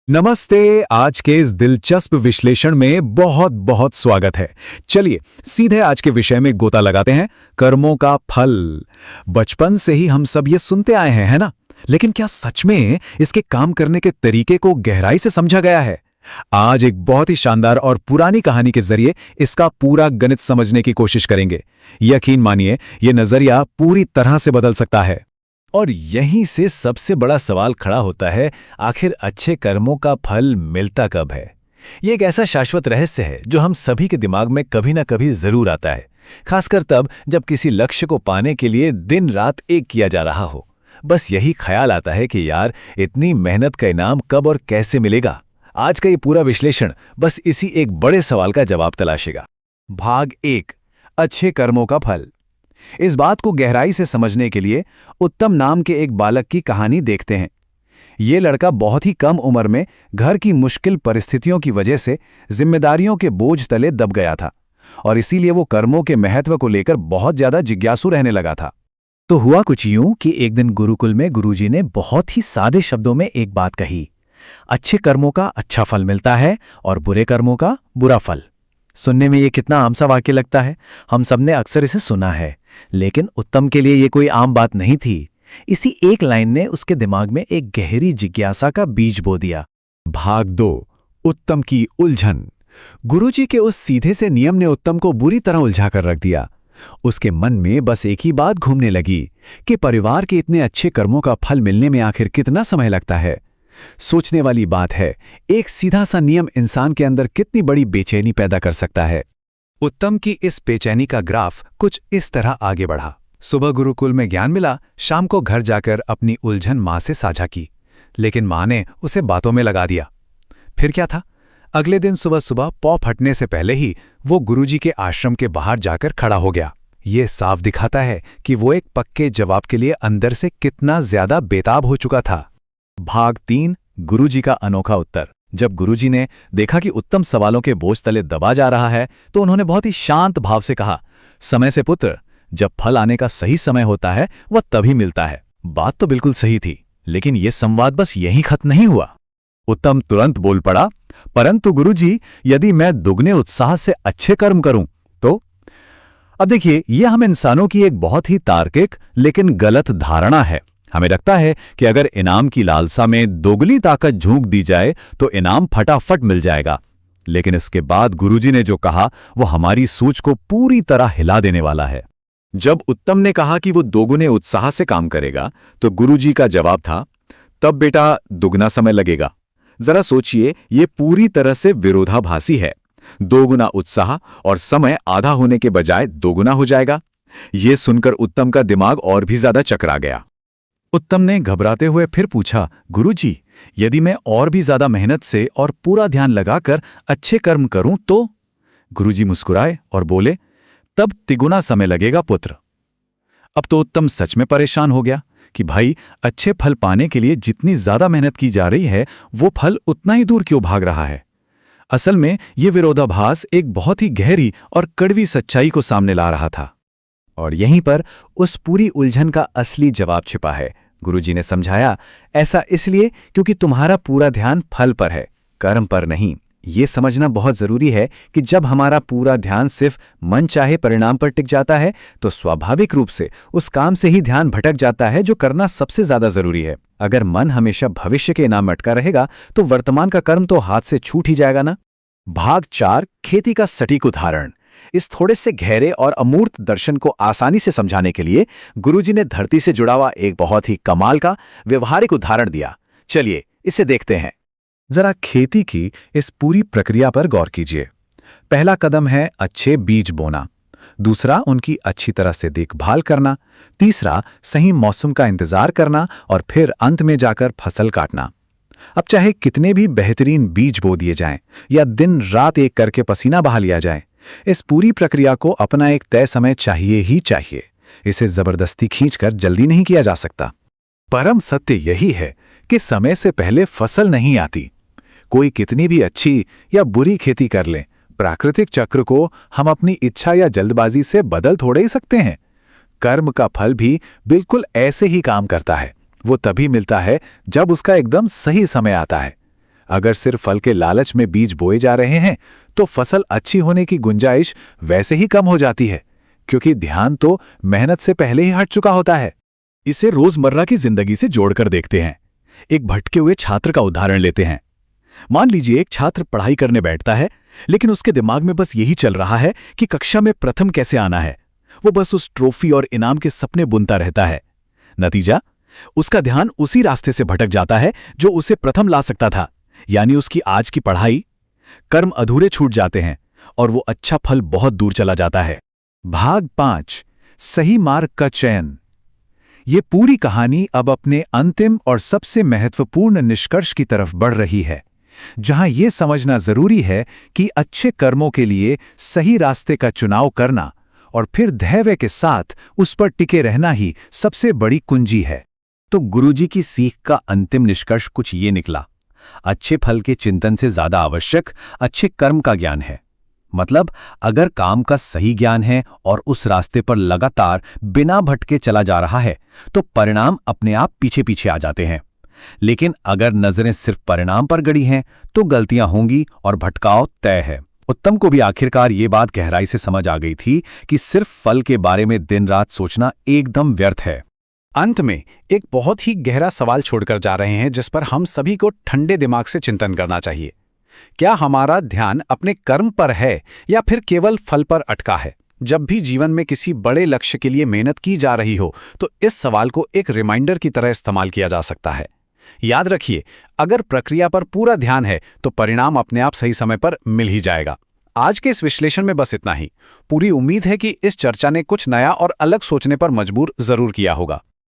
नमस्ते। आज के इस दिलचस्प विश्लेषण में बहुत बहुत स्वागत है। चलिए सीधे आज के विषय में गोता लगाते हैं। कर्मों का फल। बचपन से ही हम सब ये सुनते आए हैं, है ना? लेकिन क्या सच में इसके काम करने के तरीके को गहराई से समझा गया है? आज एक बहुत ही शानदार और पुरानी कहानी के जरिए इसका पूरा गणित समझने की कोशिश करेंगे। यकीन मानिए, ये नजरिया पूरी तरह से बदल सकता है। और यहीं से सबसे बड़ा सवाल खड़ा होता है, आखिर अच्छे कर्मों का फल मिलता कब है? ये एक ऐसा शाश्वत रहस्य है जो हम सभी के दिमाग में कभी ना कभी जरूर आता है, खासकर तब जब किसी लक्ष्य को पाने के लिए दिन रात एक किया जा रहा हो। बस यही ख्याल आता है कि यार, इतनी मेहनत का इनाम कब और कैसे मिलेगा। आज का ये पूरा विश्लेषण बस इसी एक बड़े सवाल का जवाब तलाशेगा। भाग 1, अच्छे कर्मों का फल। इस बात को गहराई से समझने के लिए उत्तम नाम के एक बालक की कहानी देखते हैं। ये लड़का बहुत ही कम उम्र में घर की मुश्किल परिस्थितियों की वजह से जिम्मेदारियों के बोझ तले दब गया था और इसीलिए वो कर्मों के महत्व को लेकर बहुत ज्यादा जिज्ञासु रहने लगा था। तो हुआ कुछ यूं कि एक दिन गुरुकुल में गुरुजी ने बहुत ही सादे शब्दों में एक बात कही, अच्छे कर्मों का अच्छा फल मिलता है और बुरे कर्मों का बुरा फल। सुनने में ये कितना आम सा वाक्य लगता है, हम सबने अक्सर इसे सुना है, लेकिन उत्तम के लिए ये कोई आम बात नहीं थी। इसी एक लाइन ने उसके दिमाग में एक गहरी जिज्ञासा का बीज बो दिया। भाग 2, उत्तम की उलझन। गुरुजी के उस सीधे से नियम ने उत्तम को बुरी तरह उलझा कर रख दिया। उसके मन में बस एक ही बात घूमने लगी कि परिवार के इतने अच्छे कर्मों का फल मिलने में आखिर कितना समय लगता है। सोचने वाली बात है, एक सीधा सा नियम इंसान के अंदर कितनी बड़ी बेचैनी पैदा कर सकता है। उत्तम की इस बेचैनी का ग्राफ कुछ इस तरह आगे बढ़ा। सुबह गुरुकुल में ज्ञान मिला, शाम को घर जाकर अपनी उलझन माँ से साझा की, लेकिन माँ ने उसे बातों में लगा दिया। फिर क्या था, अगले दिन सुबह सुबह पौ फटने से पहले ही वो गुरुजी के आश्रम के बाहर जाकर खड़ा हो गया। ये साफ दिखाता है कि वो एक पक्के जवाब के लिए अंदर से कितना ज्यादा बेताब हो चुका था। भाग 3, गुरुजी का अनोखा उत्तर। जब गुरुजी ने देखा कि उत्तम सवालों के बोझ तले दबा जा रहा है, तो उन्होंने बहुत ही शांत भाव से कहा, समय से पुत्र, जब फल आने का सही समय होता है वह तभी मिलता है। बात तो बिल्कुल सही थी, लेकिन यह संवाद बस यहीं खत्म नहीं हुआ। उत्तम तुरंत बोल पड़ा, परंतु गुरुजी, यदि मैं दुगने उत्साह से अच्छे कर्म करूं तो? अब देखिए, यह हम इंसानों की एक बहुत ही तार्किक लेकिन गलत धारणा है। हमें लगता है कि अगर इनाम की लालसा में दोगुनी ताकत झोंक दी जाए तो इनाम फटाफट मिल जाएगा। लेकिन इसके बाद गुरुजी ने जो कहा वो हमारी सोच को पूरी तरह हिला देने वाला है। जब उत्तम ने कहा कि वो दोगुने उत्साह से काम करेगा, तो गुरुजी का जवाब था, तब बेटा दुगना समय लगेगा। जरा सोचिए, ये पूरी तरह से विरोधाभासी है। दोगुना उत्साह और समय आधा होने के बजाय दोगुना हो जाएगा। ये सुनकर उत्तम का दिमाग और भी ज्यादा चकरा गया। उत्तम ने घबराते हुए फिर पूछा, गुरुजी, यदि मैं और भी ज्यादा मेहनत से और पूरा ध्यान लगाकर अच्छे कर्म करूं तो? गुरुजी मुस्कुराए और बोले, तब तिगुना समय लगेगा पुत्र। अब तो उत्तम सच में परेशान हो गया कि भाई, अच्छे फल पाने के लिए जितनी ज्यादा मेहनत की जा रही है, वो फल उतना ही दूर क्यों भाग रहा है? असल में ये विरोधाभास एक बहुत ही गहरी और कड़वी सच्चाई को सामने ला रहा था। और यहीं पर उस पूरी उलझन का असली जवाब छिपा है। गुरुजी ने समझाया, ऐसा इसलिए क्योंकि तुम्हारा पूरा ध्यान फल पर है, कर्म पर नहीं। ये समझना बहुत जरूरी है कि जब हमारा पूरा ध्यान सिर्फ मन चाहे परिणाम पर टिक जाता है, तो स्वाभाविक रूप से उस काम से ही ध्यान भटक जाता है जो करना सबसे ज्यादा जरूरी है। अगर मन हमेशा भविष्य के इनाम अटका रहेगा, तो वर्तमान का कर्म तो हाथ से छूट ही जाएगा ना। भाग 4, खेती का सटीक उदाहरण। इस थोड़े से गहरे और अमूर्त दर्शन को आसानी से समझाने के लिए गुरुजी ने धरती से जुड़ा हुआ एक बहुत ही कमाल का व्यवहारिक उदाहरण दिया। चलिए इसे देखते हैं। जरा खेती की इस पूरी प्रक्रिया पर गौर कीजिए। पहला कदम है अच्छे बीज बोना, दूसरा उनकी अच्छी तरह से देखभाल करना, तीसरा सही मौसम का इंतजार करना और फिर अंत में जाकर फसल काटना। अब चाहे कितने भी बेहतरीन बीज बो दिए जाएं या दिन रात एक करके पसीना बहा लिया जाए, इस पूरी प्रक्रिया को अपना एक तय समय चाहिए ही चाहिए। इसे जबरदस्ती खींचकर जल्दी नहीं किया जा सकता। परम सत्य यही है कि समय से पहले फसल नहीं आती। कोई कितनी भी अच्छी या बुरी खेती कर ले, प्राकृतिक चक्र को हम अपनी इच्छा या जल्दबाजी से बदल थोड़े ही सकते हैं। कर्म का फल भी बिल्कुल ऐसे ही काम करता है। वो तभी मिलता है जब उसका एकदम सही समय आता है। अगर सिर्फ फल के लालच में बीज बोए जा रहे हैं तो फसल अच्छी होने की गुंजाइश वैसे ही कम हो जाती है, क्योंकि ध्यान तो मेहनत से पहले ही हट चुका होता है। इसे रोजमर्रा की जिंदगी से जोड़कर देखते हैं। एक भटके हुए छात्र का उदाहरण लेते हैं। मान लीजिए एक छात्र पढ़ाई करने बैठता है, लेकिन उसके दिमाग में बस यही चल रहा है कि कक्षा में प्रथम कैसे आना है। वो बस उस ट्रॉफी और इनाम के सपने बुनता रहता है। नतीजा, उसका ध्यान उसी रास्ते से भटक जाता है जो उसे प्रथम ला सकता था, यानी उसकी आज की पढ़ाई। कर्म अधूरे छूट जाते हैं और वो अच्छा फल बहुत दूर चला जाता है। भाग 5, सही मार्ग का चयन। ये पूरी कहानी अब अपने अंतिम और सबसे महत्वपूर्ण निष्कर्ष की तरफ बढ़ रही है, जहां यह समझना जरूरी है कि अच्छे कर्मों के लिए सही रास्ते का चुनाव करना और फिर धैर्य के साथ उस पर टिके रहना ही सबसे बड़ी कुंजी है। तो गुरुजी की सीख का अंतिम निष्कर्ष कुछ ये निकला। अच्छे फल के चिंतन से ज्यादा आवश्यक अच्छे कर्म का ज्ञान है। मतलब अगर काम का सही ज्ञान है और उस रास्ते पर लगातार बिना भटके चला जा रहा है तो परिणाम अपने आप पीछे पीछे आ जाते हैं। लेकिन अगर नजरें सिर्फ परिणाम पर गड़ी हैं तो गलतियां होंगी और भटकाव तय है। उत्तम को भी आखिरकार ये बात गहराई से समझ आ गई थी कि सिर्फ फल के बारे में दिन रात सोचना एकदम व्यर्थ है। अंत में एक बहुत ही गहरा सवाल छोड़कर जा रहे हैं, जिस पर हम सभी को ठंडे दिमाग से चिंतन करना चाहिए। क्या हमारा ध्यान अपने कर्म पर है या फिर केवल फल पर अटका है? जब भी जीवन में किसी बड़े लक्ष्य के लिए मेहनत की जा रही हो तो इस सवाल को एक रिमाइंडर की तरह इस्तेमाल किया जा सकता है। याद रखिए, अगर प्रक्रिया पर पूरा ध्यान है तो परिणाम अपने आप सही समय पर मिल ही जाएगा। आज के इस विश्लेषण में बस इतना ही। पूरी उम्मीद है कि इस चर्चा ने कुछ नया और अलग सोचने पर मजबूर जरूर किया होगा।